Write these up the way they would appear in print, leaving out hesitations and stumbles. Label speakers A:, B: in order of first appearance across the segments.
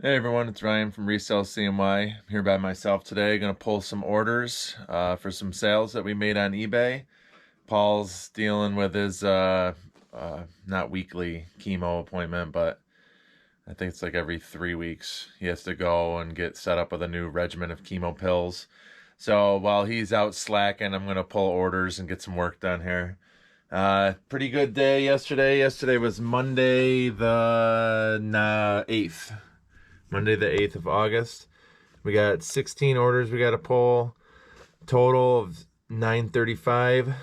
A: Hey everyone, it's Ryan from Resell CMY. I'm here by myself today. Going to pull some orders for some sales that we made on eBay. Paul's dealing with his not weekly chemo appointment, but I think it's like every 3 weeks. He has to go and get set up with a new regimen of chemo pills. So while he's out slacking, I'm going to pull orders and get some work done here. Pretty good day yesterday. Yesterday was Monday the 8th. Monday the 8th of August. We got 16 orders we got to pull. Total of $935.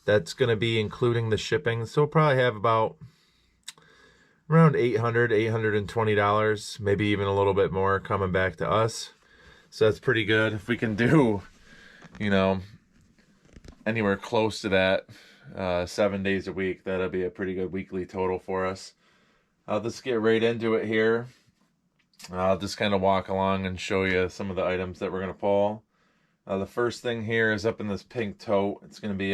A: That's going to be including the shipping. So we'll probably have about around $820, maybe even a little bit more coming back to us. So that's pretty good. If we can do, anywhere close to that 7 days a week, that'll be a pretty good weekly total for us. Let's get right into it here. I'll just kind of walk along and show you some of the items that we're going to pull. The first thing here is up in this pink tote. It's going to be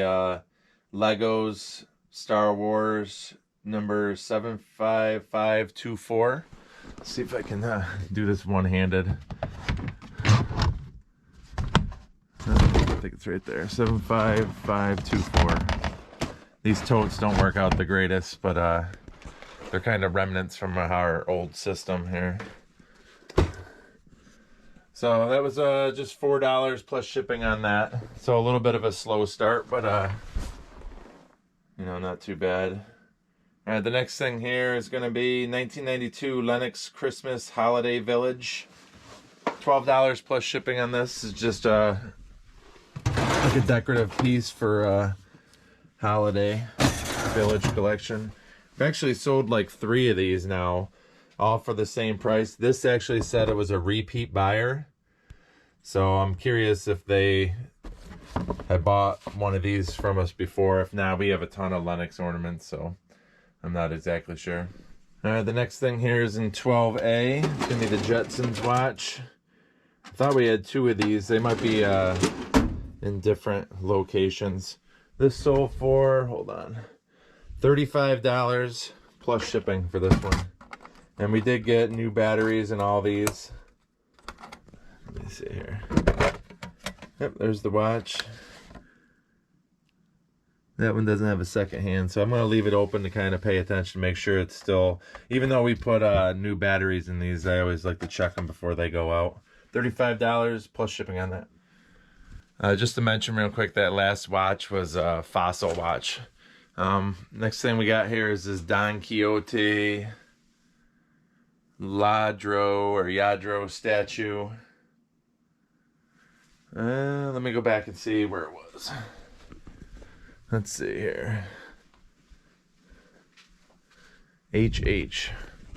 A: Legos Star Wars number 75524. Let's see if I can do this one-handed. I think it's right there, 75524. These totes don't work out the greatest, but they're kind of remnants from our old system here. So that was just $4 plus shipping on that. So a little bit of a slow start, but not too bad. All right, the next thing here is going to be 1992 Lennox Christmas Holiday Village. $12 plus shipping on this. Is just like a decorative piece for Holiday Village collection. We've actually sold like 3 of these now, all for the same price. This actually said it was a repeat buyer, so I'm curious if they had bought one of these from us before. If not, we have a ton of Lennox ornaments, so I'm not exactly sure. All right, the next thing here is in 12A. It's gonna be the Jetsons Watch. I thought we had 2 of these. They might be in different locations. This sold for, hold on, $35 plus shipping for this one. And we did get new batteries in all these. Let me see here. Yep, there's the watch. That one doesn't have a second hand, so I'm going to leave it open to kind of pay attention, make sure it's still, even though we put new batteries in these, I always like to check them before they go out. $35 plus shipping on that. Just to mention real quick, that last watch was a Fossil watch. Next thing we got here is this Don Quixote Yadro statue. Let me go back and see where it was. Let's see here. HH.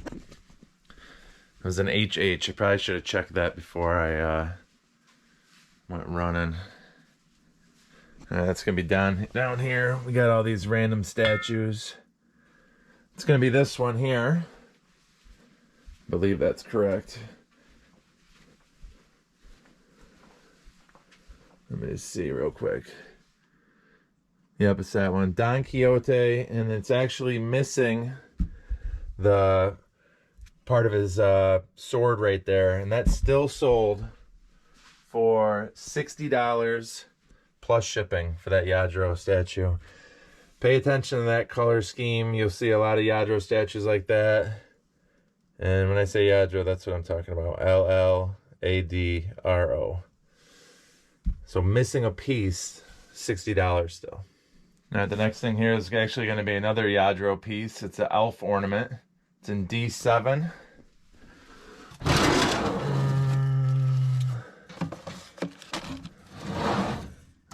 A: It was an HH. I probably should have checked that before I went running. That's gonna be down here. We got all these random statues. It's gonna be this one here. I believe that's correct. Let me see real quick. Yep, it's that one. Don Quixote, and it's actually missing the part of his sword right there, and that's still sold for $60 plus shipping for that Yadro statue. Pay attention to that color scheme. You'll see a lot of Yadro statues like that. And when I say Yadro, that's what I'm talking about. LLADRO. So missing a piece, $60 still. All right, the next thing here is actually going to be another Yadro piece. It's an elf ornament. It's in D7.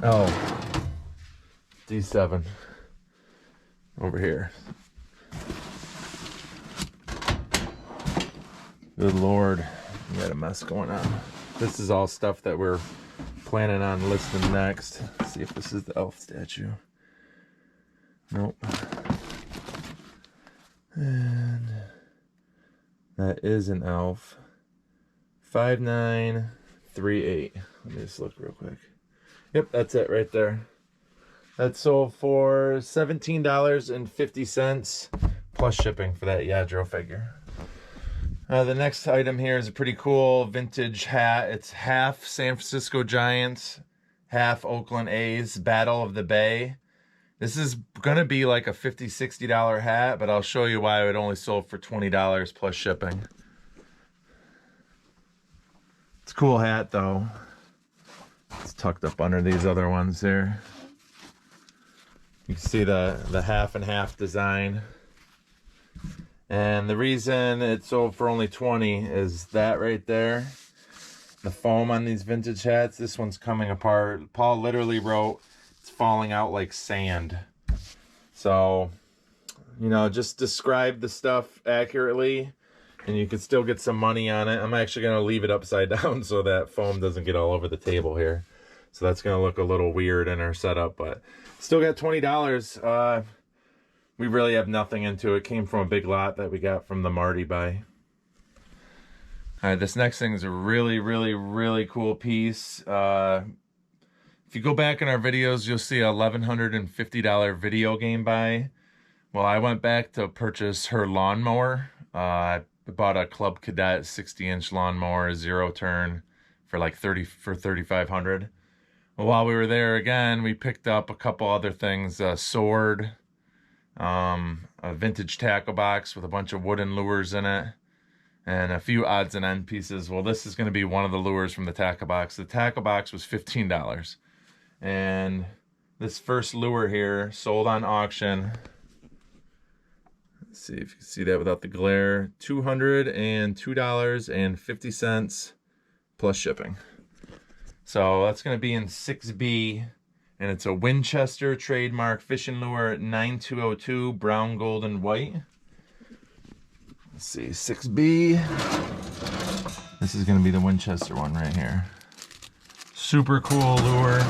A: Oh, D7 over here. Good Lord, we got a mess going on. This is all stuff that we're planning on listing next. Let's see if this is the elf statue. Nope. And that is an elf. 5938. Let me just look real quick. Yep, that's it right there. That sold for $17.50 plus shipping for that Yadro figure. The next item here is a pretty cool vintage hat. It's half San Francisco Giants, half Oakland A's, Battle of the Bay. This is gonna be like a $50, $60 hat, but I'll show you why it only sold for $20 plus shipping. It's a cool hat though. It's tucked up under these other ones there. You can see the half and half design. And the reason it sold for only 20 is that right there. The foam on these vintage hats, this one's coming apart. Paul literally wrote, it's falling out like sand. So, you know, just describe the stuff accurately and you can still get some money on it. I'm actually going to leave it upside down so that foam doesn't get all over the table here. So that's going to look a little weird in our setup, but still got $20. We really have nothing into it. Came from a big lot that we got from the Marty buy. All right, this next thing is a really, really, really cool piece. If you go back in our videos, you'll see a $1,150 video game buy. Well, I went back to purchase her lawnmower. I bought a Club Cadet 60-inch lawnmower, zero turn, for like $3,500. Well, while we were there again, we picked up a couple other things, a sword, a vintage tackle box with a bunch of wooden lures in it, and a few odds and end pieces. Well, this is going to be one of the lures from the tackle box. The tackle box was $15. And this first lure here sold on auction. Let's see if you can see that without the glare. $202.50 plus shipping. So that's going to be in 6B. And it's a Winchester trademark fishing lure 9202 brown, gold, and white. Let's see, 6B. This is going to be the Winchester one right here. Super cool lure.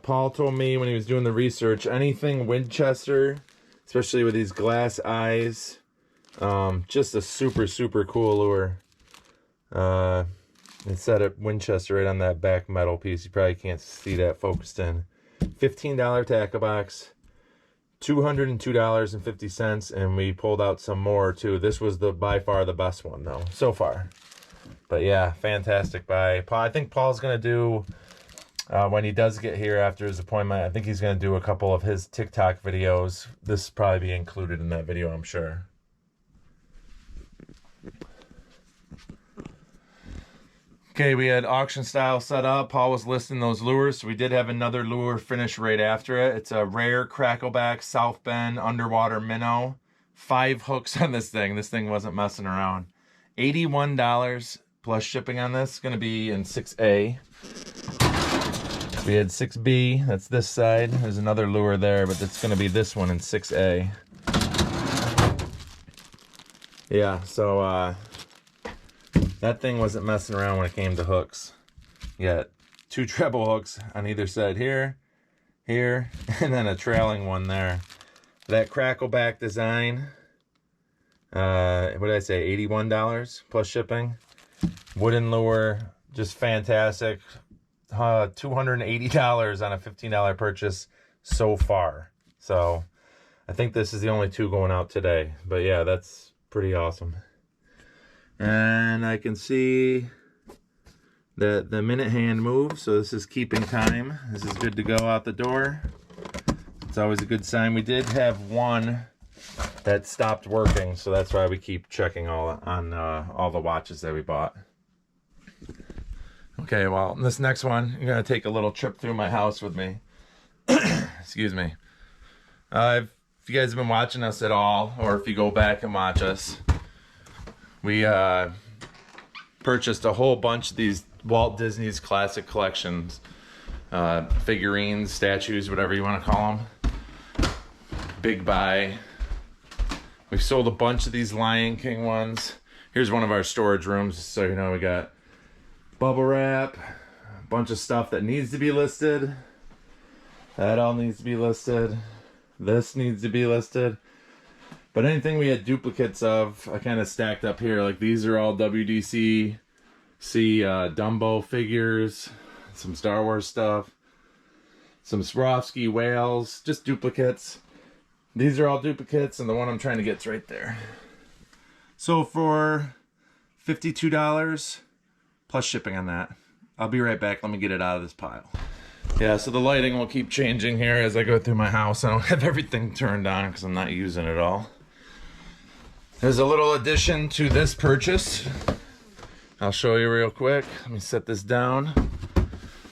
A: Paul told me when he was doing the research, anything Winchester, especially with these glass eyes, just a super, super cool lure. It said it Winchester right on that back metal piece. You probably can't see that focused in. $15 tackle box, $202.50, and we pulled out some more too. This was by far the best one though, so far. But yeah, fantastic buy. I think Paul's gonna do, when he does get here after his appointment, I think he's gonna do a couple of his TikTok videos. This will probably be included in that video, I'm sure. Okay, we had auction style set up. Paul was listing those lures, so we did have another lure finish right after it. It's a rare crackleback South Bend underwater minnow. 5 hooks on this thing. This thing wasn't messing around. $81 plus shipping on this. It's going to be in 6A. We had 6B. That's this side. There's another lure there, but it's going to be this one in 6A. Yeah, so that thing wasn't messing around when it came to hooks. You got 2 treble hooks on either side here, here, and then a trailing one there. That crackleback design, what did I say, $81 plus shipping. Wooden lure, just fantastic. $280 on a $15 purchase so far. So I think this is the only 2 going out today. But yeah, that's pretty awesome. And I can see that the minute hand moves, so this is keeping time. This is good to go out the door. It's always a good sign. We did have one that stopped working, so that's why we keep checking all the watches that we bought. Okay, well, this next one, you're gonna take a little trip through my house with me. Excuse me. If you guys have been watching us at all, or if you go back and watch us, we purchased a whole bunch of these Walt Disney's classic collections, figurines, statues, whatever you want to call them. Big buy. We sold a bunch of these Lion King ones. Here's one of our storage rooms, so you know we got bubble wrap, a bunch of stuff that needs to be listed. That all needs to be listed. This needs to be listed. But anything we had duplicates of, I kind of stacked up here. Like these are all WDC Dumbo figures, some Star Wars stuff, some Swarovski whales, just duplicates. These are all duplicates, and the one I'm trying to get's right there. So for $52 plus shipping on that. I'll be right back. Let me get it out of this pile. Yeah, so the lighting will keep changing here as I go through my house. I don't have everything turned on because I'm not using it all. There's a little addition to this purchase. I'll show you real quick. Let me set this down.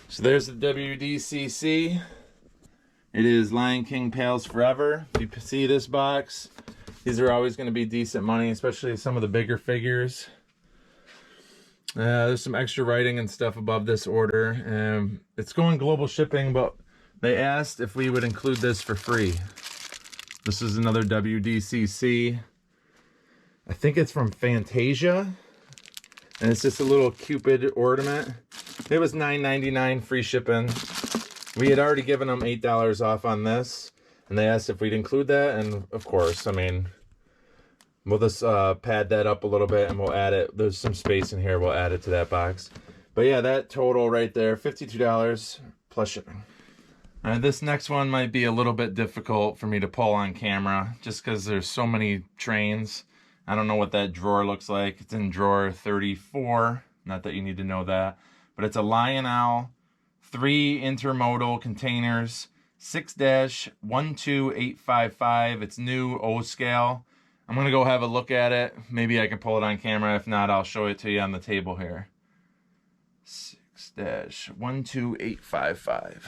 A: So there's the WDCC. It is Lion King Pals Forever. If you see this box, these are always going to be decent money, especially some of the bigger figures. There's some extra writing and stuff above this order. It's going global shipping, but they asked if we would include this for free. This is another WDCC. I think it's from Fantasia. And it's just a little Cupid ornament. It was $9.99 free shipping. We had already given them $8 off on this. And they asked if we'd include that. And of course, I mean, we'll just pad that up a little bit and we'll add it. There's some space in here. We'll add it to that box. But yeah, that total right there, $52 plus shipping. All right, this next one might be a little bit difficult for me to pull on camera just because there's so many trains. I don't know what that drawer looks like. It's in drawer 34. Not that you need to know that. But it's a Lion Owl, 3 intermodal containers, 6-12855. It's new O scale. I'm going to go have a look at it. Maybe I can pull it on camera. If not, I'll show it to you on the table here. 6-12855.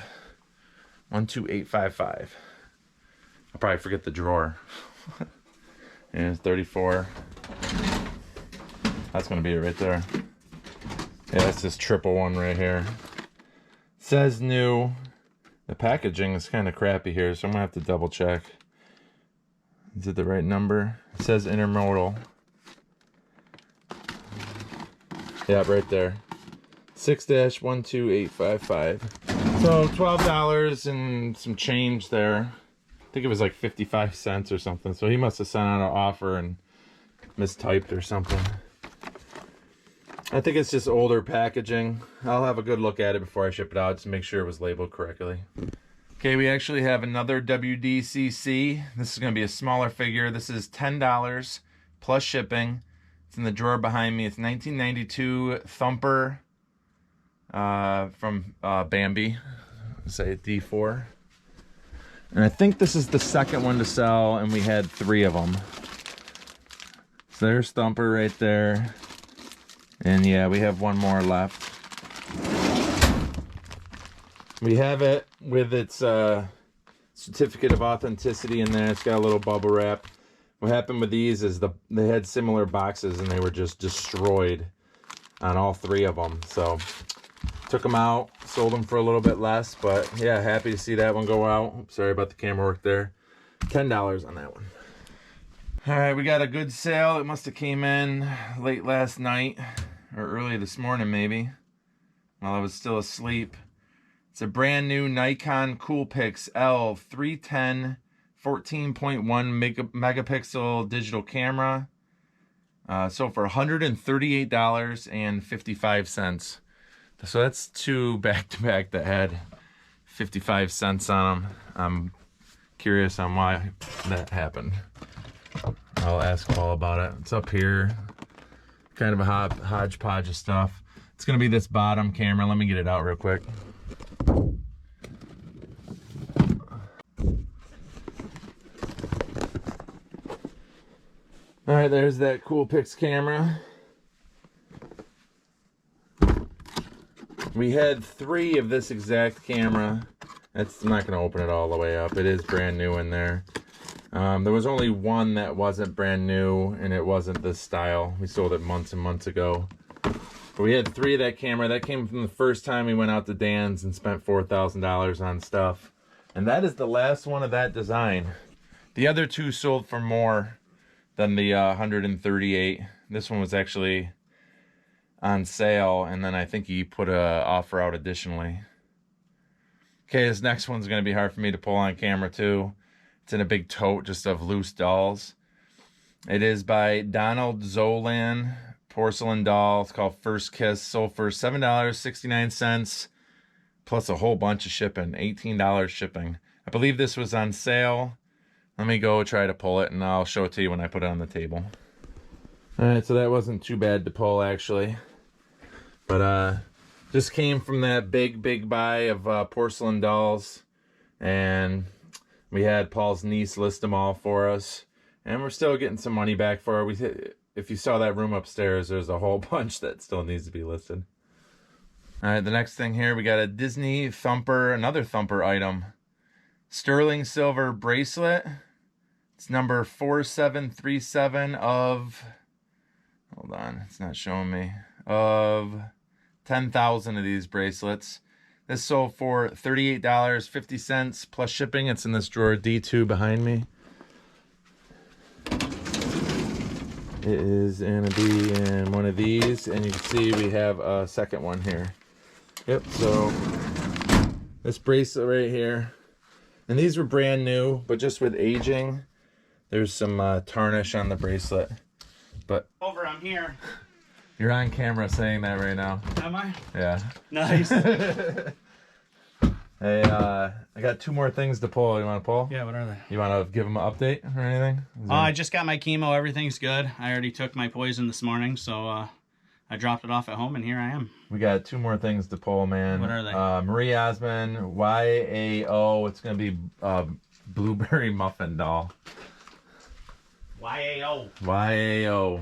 A: 12855. I'll probably forget the drawer. And 34. That's going to be it right there. Yeah, that's this triple one right here. It says new. The packaging is kind of crappy here, so I'm going to have to double check. Is it the right number? It says intermodal. Yeah, right there. 6-12855. So $12 and some change there. I think it was like 55 cents or something. So he must have sent out an offer and mistyped or something. I think it's just older packaging. I'll have a good look at it before I ship it out to make sure it was labeled correctly. Okay, we actually have another WDCC. This is going to be a smaller figure. This is $10 plus shipping. It's in the drawer behind me. It's 1992 Thumper from Bambi. Say D4. And I think this is the second one to sell, and we had 3 of them. So there's Thumper right there. And yeah, we have one more left. We have it with its certificate of authenticity in there. It's got a little bubble wrap. What happened with these is they had similar boxes, and they were just destroyed on all 3 of them. So took them out, sold them for a little bit less, but yeah, happy to see that one go out. Sorry about the camera work there. $10 on that one. All right, we got a good sale. It must have came in late last night or early this morning maybe, while I was still asleep. It's a brand new Nikon Coolpix L310 14.1 megapixel digital camera. So for $138.55. So that's 2 back-to-back that had 55 cents on them. I'm curious on why that happened. I'll ask Paul about it. It's up here. Kind of a hodgepodge of stuff. It's going to be this bottom camera. Let me get it out real quick. All right, there's that Coolpix camera. We had 3 of this exact camera. I'm not going to open it all the way up. It is brand new in there. There was only one that wasn't brand new, and it wasn't this style. We sold it months and months ago. But we had 3 of that camera. That came from the first time we went out to Dan's and spent $4,000 on stuff. And that is the last one of that design. The other 2 sold for more than the 138. This one was actually on sale, and then I think he put a offer out additionally. Okay, this next one's going to be hard for me to pull on camera too. It's in a big tote just of loose dolls. It is by Donald Zolan, porcelain doll. It's called First Kiss. Sold for $7.69 plus a whole bunch of shipping, $18 shipping. I believe this was on sale. Let me go try to pull it, and I'll show it to you when I put it on the table. All right, so that wasn't too bad to pull actually, but just came from that big buy of porcelain dolls, and we had Paul's niece list them all for us, and we're still getting some money back for it. If you saw that room upstairs, there's a whole bunch that still needs to be listed. All right, the next thing here, we got a Disney Thumper, another Thumper item. Sterling silver bracelet. It's number 4737 of, hold on, it's not showing me, of 10,000 of these bracelets. This sold for $38.50 plus shipping. It's in this drawer D2 behind me. It is gonna be in one of these, and you can see we have a second one here. Yep, so this bracelet right here, and these were brand new, but just with aging, there's some tarnish on the bracelet. But
B: I'm here.
A: You're on camera saying that right now.
B: Am I?
A: Yeah.
B: Nice.
A: Hey, I got 2 more things to pull. You want to pull?
B: Yeah, what are they?
A: You want to give them an update or anything?
B: I just got my chemo. Everything's good. I already took my poison this morning, so I dropped it off at home, and here I am.
A: We got 2 more things to pull, man.
B: What are they?
A: Marie Osmond, YAO. It's going to be Blueberry Muffin Doll.
B: YAO.
A: YAO.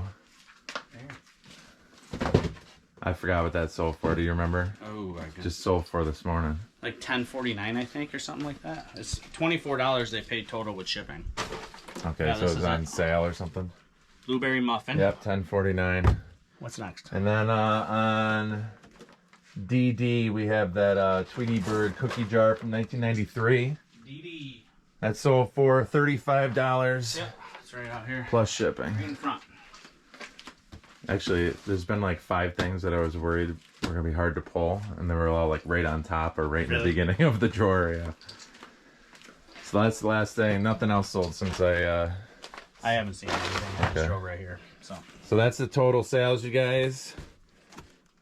A: I forgot what that sold for. Do you remember?
B: Oh, I guess.
A: Just sold for this morning.
B: Like $10.49, I think, or something like that. It's $24 they paid total with shipping.
A: Okay,
B: Yeah,
A: so it's on sale or something?
B: Blueberry muffin.
A: Yep, $10.49.
B: What's next?
A: And then on DD, we have that Tweety Bird cookie jar from 1993.
B: DD.
A: That sold for $35.
B: Yep, it's right out here.
A: Plus shipping.
B: Right in front.
A: Actually, there's been like 5 things that I was worried were going to be hard to pull, and they were all like right on top or right in the beginning of the drawer, yeah. So that's the last thing. Nothing else sold since I
B: haven't seen anything. I just drove right here. So
A: that's the total sales, you guys.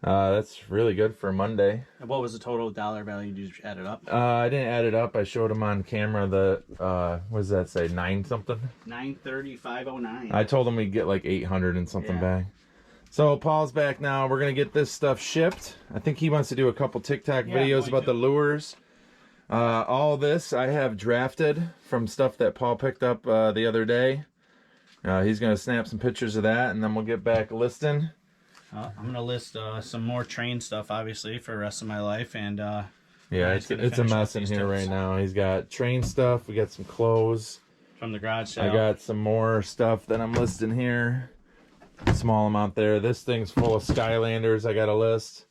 A: That's really good for Monday.
B: what was the total dollar value? Did you add it up?
A: I didn't add it up. I showed them on camera the, what does that say, 9 something?
B: 935.09.
A: I told them we'd get like 800 and something back. So Paul's back now. We're going to get this stuff shipped. I think he wants to do a couple TikTok videos about the lures. All this I have drafted from stuff that Paul picked up the other day. He's going to snap some pictures of that, and then we'll get back listing.
B: I'm going to list some more train stuff, obviously, for the rest of my life. And
A: yeah, it's a mess in here right now. He's got train stuff. We got some clothes.
B: From the garage sale.
A: I got some more stuff that I'm listing here. Small amount there. This thing's full of Skylanders I got a list.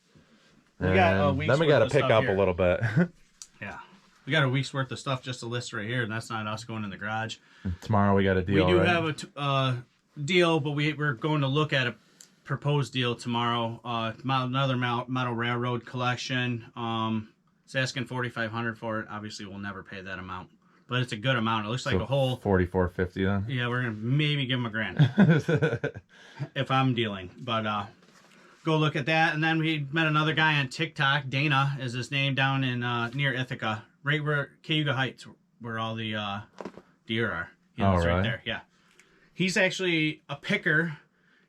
B: We got a week's
A: then we got to pick up a little bit.
B: Yeah. We got a week's worth of stuff just to list right here, and that's not us going in the garage.
A: Tomorrow we got a deal.
B: We do have a deal, but we're going to look at a proposed deal tomorrow. Another model railroad collection. It's asking $4,500 for it. Obviously, we'll never pay that amount, but it's a good amount. It looks like a whole
A: $4,450 then.
B: Yeah, we're gonna maybe give him $1,000 if I'm dealing. But go look at that. And then we met another guy on TikTok. Dana is his name, down in near Ithaca, right where Cayuga Heights, where all the deer are. It's right there. Yeah, he's actually a picker.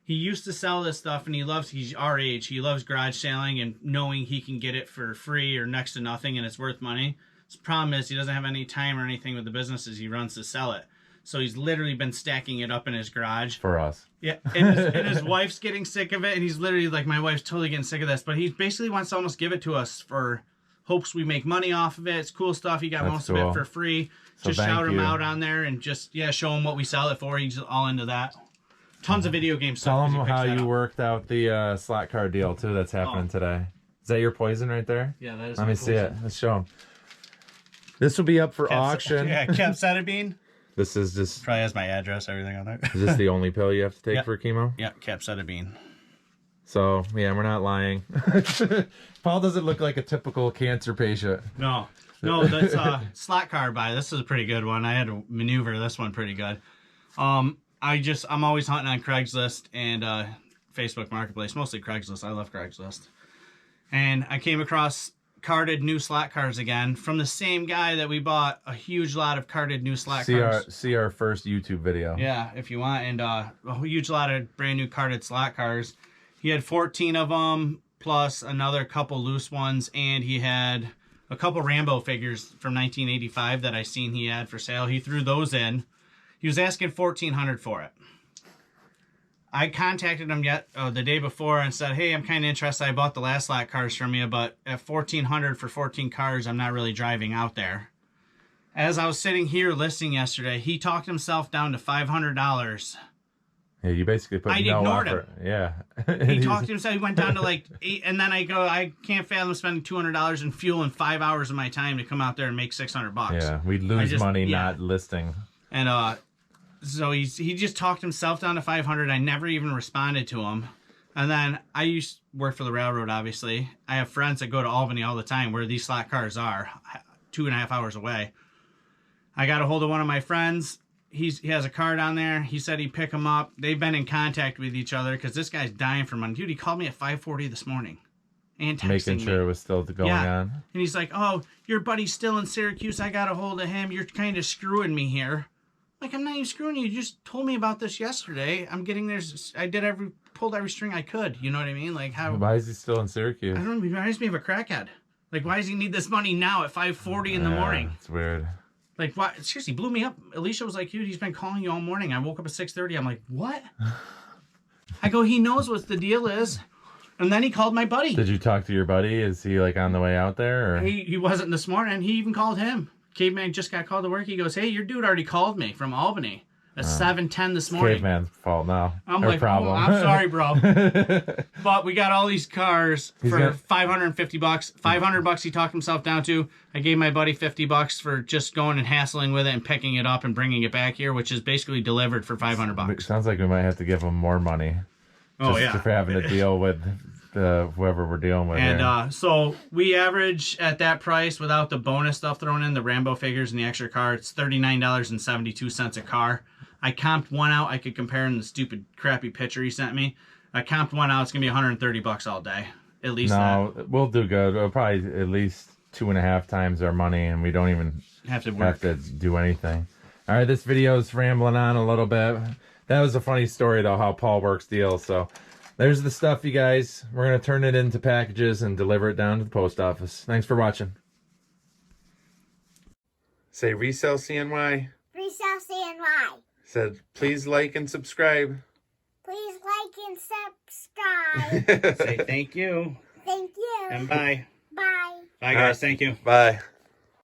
B: He used to sell this stuff, and he's our age. He loves garage selling and knowing he can get it for free or next to nothing, and it's worth money. His problem is he doesn't have any time or anything with the businesses he runs to sell it. So he's literally been stacking it up in his garage.
A: For us.
B: Yeah, and his wife's getting sick of it, and he's literally like, my wife's totally getting sick of this. But he basically wants to almost give it to us for hopes we make money off of it. It's cool stuff. He got most of it for free. So just shout him out on there and just, show him what we sell it for. He's all into that. Tons of video game stuff.
A: Tell him how you worked out the slot car deal, too, that's happening today. Is that your poison right there?
B: Yeah, that is.
A: Let me see it. Let's show him. This will be up for auction.
B: Yeah, capsaicin.
A: This is just...
B: Probably has my address, everything on there.
A: Is this the only pill you have to take for chemo?
B: Yeah, capsaicin.
A: So, yeah, we're not lying. Paul doesn't look like a typical cancer patient.
B: No, that's slot car buy. This is a pretty good one. I had to maneuver this one pretty good. I'm always hunting on Craigslist and Facebook Marketplace, mostly Craigslist. I love Craigslist. And I came across carded new slot cars again from the same guy that we bought a huge lot of carded new slot cars.
A: See our first YouTube video.
B: Yeah, if you want. And a huge lot of brand new carded slot cars. He had 14 of them plus another couple loose ones, and he had a couple Rambo figures from 1985 that I seen he had for sale. He threw those in. He was asking $1,400 for it. I contacted him the day before and said, hey, I'm kind of interested. I bought the last lot cars from you, but at $1,400 for 14 cars, I'm not really driving out there. As I was sitting here listening yesterday, he talked himself down to $500.
A: Yeah, you basically put
B: I
A: no
B: ignored
A: offer.
B: him.
A: Yeah.
B: He talked to himself. He went down to like 8, and then I go, I can't fathom spending $200 in fuel in 5 hours of my time to come out there and make $600.
A: Yeah, we'd lose money not listing.
B: And so he just talked himself down to $500. I never even responded to him. And then I used to work for the railroad, obviously. I have friends that go to Albany all the time where these slot cars are, 2.5 hours away. I got a hold of one of my friends. He has a car down there. He said he'd pick him up. They've been in contact with each other because this guy's dying for money. Dude, he called me at 5:40 this morning and texting
A: Making sure
B: me.
A: it was still going on.
B: And he's like, oh, your buddy's still in Syracuse. I got a hold of him. You're kind of screwing me here. Like, I'm not even screwing you. You just told me about this yesterday. I'm getting there. I pulled every string I could. You know what I mean? Like, how?
A: Why is he still in Syracuse?
B: I don't know. He reminds me of a crackhead. Like, why does he need this money now at 5:40 in the morning?
A: It's weird.
B: Like, what? Seriously, blew me up. Alicia was like, dude, he's been calling you all morning. I woke up at 6:30. I'm like, what? I go, he knows what the deal is. And then he called my buddy.
A: Did you talk to your buddy? Is he like on the way out there? Or?
B: He wasn't this morning. He even called him. Caveman just got called to work. He goes, hey, your dude already called me from Albany at 7:10 this morning.
A: Caveman's fault now.
B: I'm
A: or
B: like,
A: problem.
B: Oh, I'm sorry, bro. But we got all these cars for $550. $500 he talked himself down to. I gave my buddy $50 for just going and hassling with it and picking it up and bringing it back here, which is basically delivered for $500.
A: Sounds like we might have to give him more money. Just for having to deal with whoever we're dealing with.
B: And so we average at that price without the bonus stuff thrown in, the Rambo figures and the extra car, it's $39.72 a car. I comped one out. I could compare in the stupid crappy picture he sent me. I comped one out. It's gonna be $130 all day. At least
A: we'll do good. We'll probably at least 2.5 times our money, and we don't even have to do anything. All right, this video is rambling on a little bit. That was a funny story though, how Paul works deals. So there's the stuff, you guys. We're gonna turn it into packages and deliver it down to the post office. Thanks for watching. Say resell CNY.
C: Resell CNY.
A: Said please like and subscribe.
C: Please like and subscribe.
B: Say thank you.
C: Thank you.
B: And bye.
C: Bye.
B: Bye, guys. Thank you.
A: Bye.